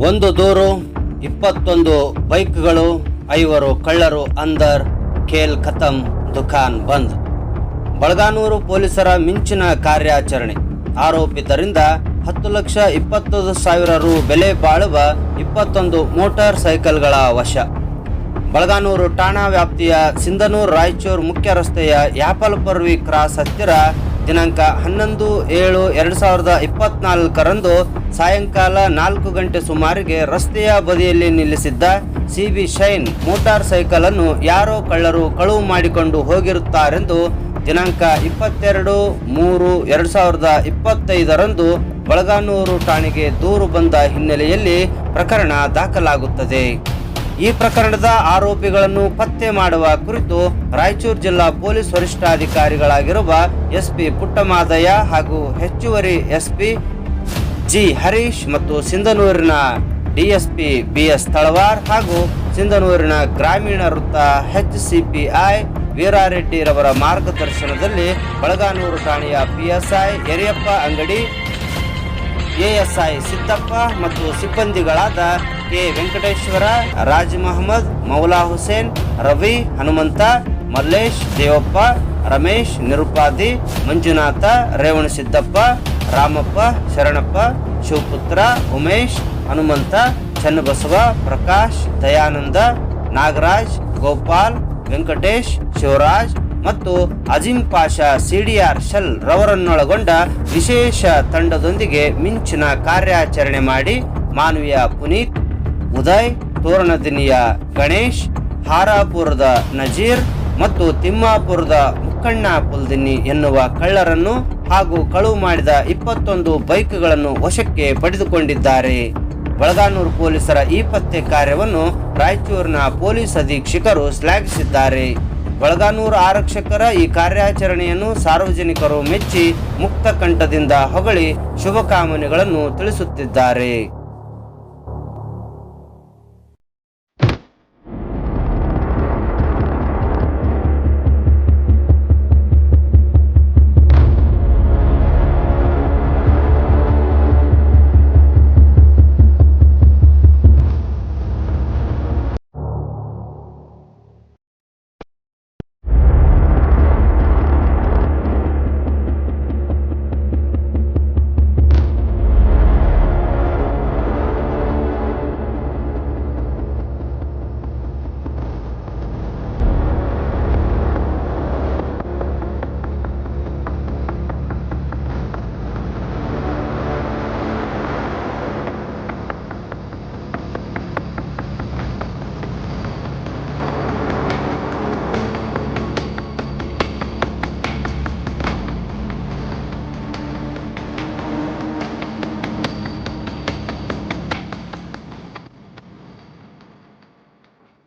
ಒಂದು ದೂರು, 21 ಬೈಕ್ಗಳು, 5 ಕಳ್ಳರು ಅಂದರ್, ಖೇಲ್ ಖತಮ್, ದುಕಾನ್ ಬಂದ್. ಬಳಗಾನೂರು ಪೊಲೀಸರ ಮಿಂಚಿನ ಕಾರ್ಯಾಚರಣೆ. ಆರೋಪಿತರಿಂದ 10,20,000 ರು ಬೆಲೆ ಬಾಳುವ 21 ಮೋಟಾರ್ ಸೈಕಲ್ಗಳ ವಶ. ಬಳಗಾನೂರು ಠಾಣಾ ವ್ಯಾಪ್ತಿಯ ಸಿಂಧನೂರು ರಾಯಚೂರು ಮುಖ್ಯ ರಸ್ತೆಯ ಯಾಪಲ್ ಪರ್ವಿ ಕ್ರಾಸ್ ಹತ್ತಿರ ದಿನಾಂಕ 11/7/2024 ಸಾಯಂಕಾಲ 4 ಗಂಟೆ ಸುಮಾರಿಗೆ ರಸ್ತೆಯ ಬದಿಯಲ್ಲಿ ನಿಲ್ಲಿಸಿದ್ದ ಸಿಬಿ ಶೈನ್ ಮೋಟಾರ್ ಸೈಕಲ್ ಅನ್ನು ಯಾರೋ ಕಳ್ಳರು ಕಳುವು ಮಾಡಿಕೊಂಡು ಹೋಗಿರುತ್ತಾರೆಂದು ದಿನಾಂಕ 22/3/2025 ಬಳಗಾನೂರು ಠಾಣೆಗೆ ದೂರು ಬಂದ ಹಿನ್ನೆಲೆಯಲ್ಲಿ ಪ್ರಕರಣ ದಾಖಲಾಗುತ್ತದೆ. ಈ ಪ್ರಕರಣದ ಆರೋಪಿಗಳನ್ನು ಪತ್ತೆ ಮಾಡುವ ಕುರಿತು ರಾಯಚೂರು ಜಿಲ್ಲಾ ಪೊಲೀಸ್ ವರಿಷ್ಠಾಧಿಕಾರಿಗಳಾಗಿರುವ ಎಸ್ಪಿ ಪುಟ್ಟಮಾದಯ್ಯ ಹಾಗೂ ಹೆಚ್ಚುವರಿ ಎಸ್ಪಿ ಜಿ ಹರೀಶ್ ಮತ್ತು ಸಿಂಧನೂರಿನ ಡಿಎಸ್ಪಿ ಬಿಎಸ್ ತಳವಾರ್ ಹಾಗೂ ಸಿಂಧನೂರಿನ ಗ್ರಾಮೀಣ ವೃತ್ತ HCPI ವೀರಾರೆಡ್ಡಿ ರವರ ಮಾರ್ಗದರ್ಶನದಲ್ಲಿ ಬಳಗಾನೂರು ಠಾಣೆಯ PSI ಯರಿಯಪ್ಪ ಅಂಗಡಿ, ASI ಸಿದ್ದಪ್ಪ ಮತ್ತು ಸಿಬ್ಬಂದಿಗಳಾದ ಕೆ ವೆಂಕಟೇಶ್ವರ, ರಾಜ್ ಮಹಮ್ಮದ್, ಮೌಲಾ ಹುಸೇನ್, ರವಿ, ಹನುಮಂತ, ಮಲ್ಲೇಶ್, ದೇವಪ್ಪ, ರಮೇಶ್, ನಿರುಪಾದಿ, ಮಂಜುನಾಥ, ರೇವಣಸಿದ್ದಪ್ಪ, ರಾಮಪ್ಪ, ಶರಣಪ್ಪ, ಶಿವಪುತ್ರ, ಉಮೇಶ್, ಹನುಮಂತ, ಚನ್ನಬಸವ, ಪ್ರಕಾಶ್, ದಯಾನಂದ, ನಾಗರಾಜ್, ಗೋಪಾಲ್, ವೆಂಕಟೇಶ್, ಶಿವರಾಜ್ ಮತ್ತು ಅಜಿಂ ಪಾಷಾ CDR ಶೆಲ್ ರವರನ್ನೊಳಗೊಂಡ ವಿಶೇಷ ತಂಡದೊಂದಿಗೆ ಮಿಂಚಿನ ಕಾರ್ಯಾಚರಣೆ ಮಾಡಿ ಮಾನವೀಯ ಪುನೀತ್, ಉದಯ್, ತೋರಣದಿನಿಯ ಗಣೇಶ್, ಹಾರಾಪುರದ ನಜೀರ್ ಮತ್ತು ತಿಮ್ಮಾಪುರದ ಮುಕ್ಕಣ್ಣ ಪುಲ್ದಿನ್ನಿ ಎನ್ನುವ ಕಳ್ಳರನ್ನು ಹಾಗೂ ಕಳುವು ಮಾಡಿದ 21 ಬೈಕ್ಗಳನ್ನು ವಶಕ್ಕೆ ಪಡೆದುಕೊಂಡಿದ್ದಾರೆ. ಬಳಗಾನೂರು ಪೊಲೀಸರ ಈ ಪತ್ತೆ ಕಾರ್ಯವನ್ನು ರಾಯಚೂರಿನ ಪೊಲೀಸ್ ಅಧೀಕ್ಷಕರು ಶ್ಲಾಘಿಸಿದ್ದಾರೆ. ಬಳಗಾನೂರು ಆರಕ್ಷಕರ ಈ ಕಾರ್ಯಾಚರಣೆಯನ್ನು ಸಾರ್ವಜನಿಕರು ಮೆಚ್ಚಿ ಮುಕ್ತ ಕಂಠದಿಂದ ಹೊಗಳಿ ಶುಭಕಾಮನೆಗಳನ್ನು ತಿಳಿಸುತ್ತಿದ್ದಾರೆ.